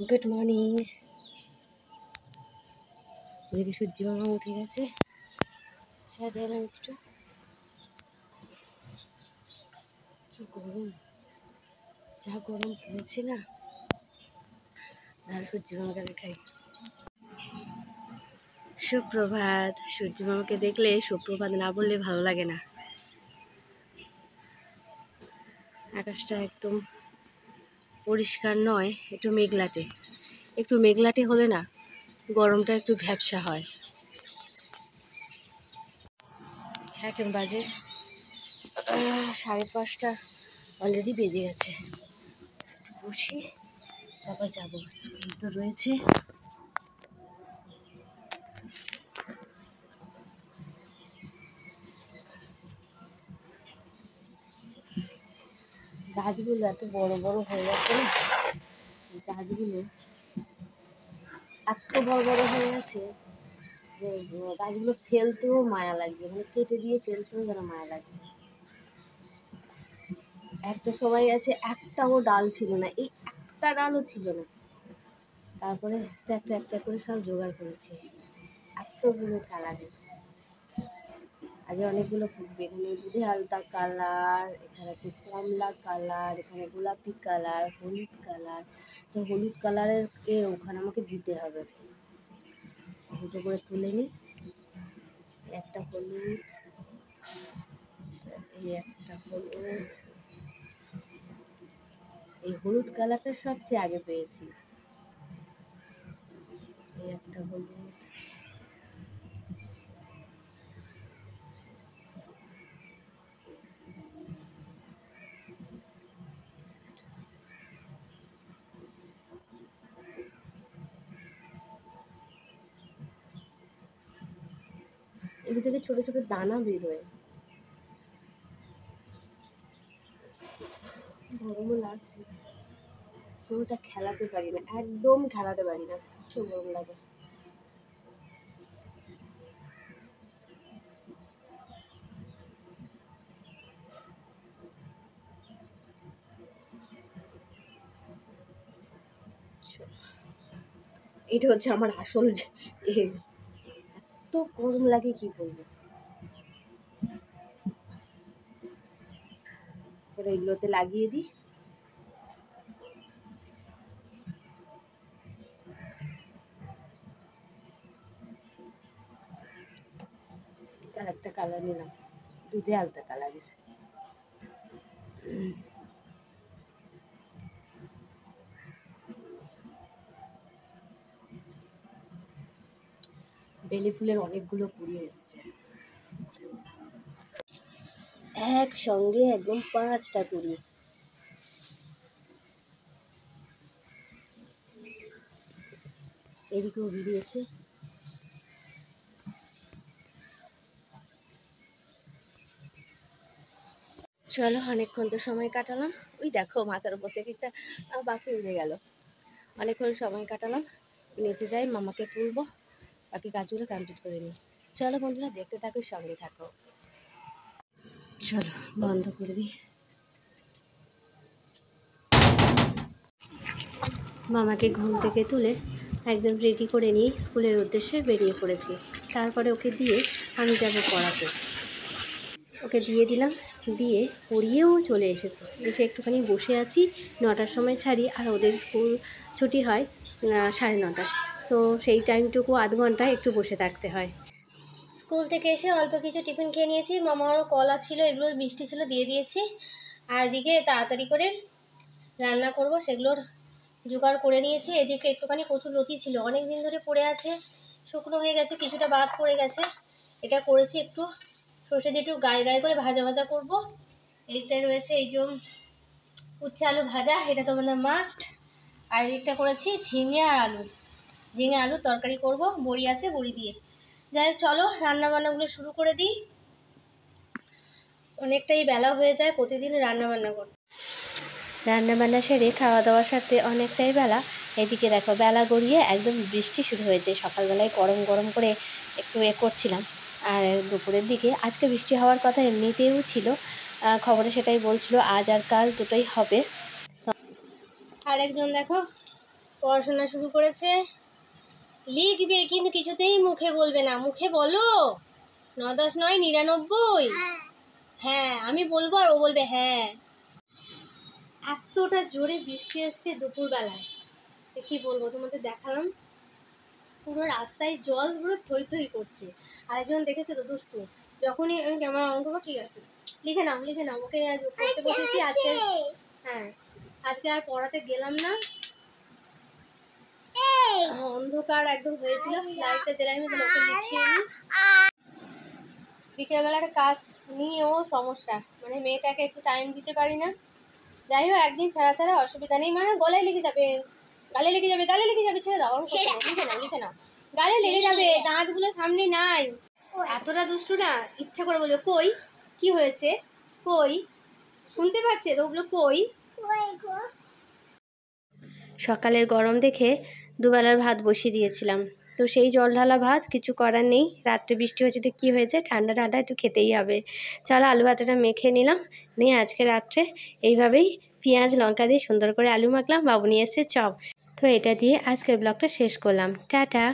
Good morning. এদিকে সূর্য মামা উঠে গেছে, ছাদে এলাম একটু। কি গরম, যা গরম পড়েছে না। সূর্য মামাকে দেখাই। সুপ্রভাত। সূর্য মামাকে দেখলে সুপ্রভাত না বললে ভালো লাগে না। আকাশটা একদম পরিষ্কার নয়, একটু মেঘলাটে। একটু মেঘলাটে হলে না গরমটা একটু ভ্যাপসা হয়। এখন বাজে 5:30, অলরেডি বেজে গেছে। বসি, তারপর যাবো। স্কুল তো রয়েছে। গাছগুলো এত বড় বড় হয়ে গেছে না, গাছগুলো এত বড় বড় হয়ে গেছে যে গাছগুলো ফেলতেও মায়া লাগছে, মানে কেটে দিয়ে ফেলতেও যেন মায়া লাগছে। একটা সময় আছে একটাও ডাল ছিল না, এই একটা ডালও ছিল না। তারপরে একটা একটা একটা করে সব জোগাড় করেছি। এতগুলো কালারে আজ অনেকগুলো ফুটবে। এখানে দুধে আলতা কালার, এখানে হচ্ছে কমলা কালার, এখানে গোলাপি কালার, হলুদ কালার। যে হলুদ কালারের ওখানে আমাকে দিতে হবে। দুটো করে তুলে নিই। একটা হলুদ, এই একটা হলুদ। এই হলুদ কালারটা সবচেয়ে আগে পেয়েছি। এই একটা হলুদ, এগুলো থেকে ছোট ছোট দানা বেরোয়। গরমও লাগছে, চুলটা খেলাতে পারি না, একদম খেলাতে পারি না, খুব গরম লাগে। এটা হচ্ছে আমার আসল। এত গরম লাগে কি বলবো। চলো এগুলোতে লাগিয়ে দিই। আর একটা কালার নিলাম, দুধে আলতা কালারের। বেলি ফুলের অনেকগুলো কুড়ি এসছে একসঙ্গে, একদম 5টা কুড়ি। এদিকেও বেরিয়েছে। চলো, অনেকক্ষণ তো সময় কাটালাম। ওই দেখো মাথার উপর থেকে একটা বাকি উড়ে গেল। অনেকক্ষণ সময় কাটালাম, নিচে যাই, মামাকে তুলবো, বাকি কাজগুলো কমপ্লিট করে নিই। চলো বন্ধুরা, দেখতে থাকো, সঙ্গে থাকো। চলো বন্ধ করে দিই। মামাকে ঘুম থেকে তুলে একদম রেডি করে নিয়ে স্কুলের উদ্দেশ্যে বেরিয়ে পড়েছি। তারপরে ওকে দিয়ে আমি যাব পড়াতে। ওকে দিয়ে দিলাম, দিয়ে পড়িয়েও চলে এসেছি। এসে একটুখানি বসে আছি। 9টার সময় ছাড়ি, আর ওদের স্কুল ছুটি হয় 9:30। তো সেই টাইমটুকু আধ ঘন্টা একটু বসে থাকতে হয়। স্কুল থেকে এসে অল্প কিছু টিফিন খেয়ে নিয়েছি। মামারও কলা ছিল, এগুলো মিষ্টি ছিল, দিয়ে দিয়েছি। আর এদিকে তাড়াতাড়ি করে রান্না করব, সেগুলোর জোগাড় করে নিয়েছি। এদিকে একটুখানি কচুর লতি ছিল, অনেক দিন ধরে পড়ে আছে, শুকনো হয়ে গেছে, কিছুটা বাদ পড়ে গেছে। এটা করেছি, একটু সর্ষে দিয়ে একটু গায়ে গায়ে করে ভাজা ভাজা করব। এইটা রয়েছে এই যে উচ্ছে আলু ভাজা, এটা তো মানে মাস্ট। আর এদিকটা করেছি ঝিঙে আর আলু, ঝিঙে আলু তরকারি করব, বড়ি আছে, বড়ি দিয়ে। যাই হোক, চলো রান্নাবান্নাগুলো শুরু করে দিই। অনেকটাই বেলা হয়ে যায় প্রতিদিন রান্নাবান্না করতে। রান্নাবান্না সেরে খাওয়া দাওয়ার সাথে অনেকটাই বেলা। এদিকে দেখো বেলা গড়িয়ে একদম বৃষ্টি শুরু হয়েছে। সকালবেলায় গরম গরম করে একটু করছিলাম, আর দুপুরের দিকে আজকে বৃষ্টি হওয়ার কথা এমনিতেও ছিল, খবরে সেটাই বলছিল, আজ আর কাল দুটোই হবে। আরেকজন দেখো পড়াশোনা শুরু করেছে, লিখবে কিন্তু কিছুতেই মুখে বলবে না। মুখে বলো 9 10 9 99। হ্যাঁ আমি বলবো আর ও বলবে হ্যাঁ। এতটা জোরে বৃষ্টি এসছে দুপুরবেলায়, তো কি বলবো তোমাদের দেখালাম। পুরো রাস্তায় জল পুরো থই থই করছে। আরেকজন দেখেছো তো দুষ্টু, যখনই আমি ক্যামেরা অন করবো, ঠিক আছে লিখে নাও লিখে নাও, ওকে আজ পড়তে বসেছি আজকে। হ্যাঁ আজকে আর পড়াতে গেলাম না, অন্ধকার একদম হয়েছিল, লাইটটা জ্বালাই আমি ওকে লিখিয়ে নিই। বিকেলবেলার কাজ নিয়েও সমস্যা, মানে মেয়েটাকে একটু টাইম দিতে পারি না। যাই হোক একদিন ছাড়া ছাড়া অসুবিধা নেই। মানে গলায় লেগে যাবে, গালে লেগে যাবে, গালে লেগে যাবে, ছেড়ে দাও, লিখে নাও লিখে নাও, গালে লেগে যাবে, দাঁতগুলো সামনে নাই। এতটা দুষ্টু না, ইচ্ছা করে বলবে কই কি হয়েছে, কই শুনতে পাচ্ছে তো, ওগুলো কই। সকালের গরম দেখে দুবেলার ভাত বসিয়ে দিয়েছিলাম, তো সেই জল ঢালা ভাত, কিছু করার নেই। রাত্রে বৃষ্টি হয়েছে তো কী হয়েছে, ঠান্ডা ঠান্ডা একটু খেতেই হবে। চলো আলু ভাতাটা মেখে নিলাম, নিয়ে আজকে রাত্রে এইভাবেই পেঁয়াজ লঙ্কা দিয়ে সুন্দর করে আলু মাখলাম। বাবু নিয়ে এসেছে চপ। তো এটা দিয়ে আজকের ব্লগটা শেষ করলাম, টাটা।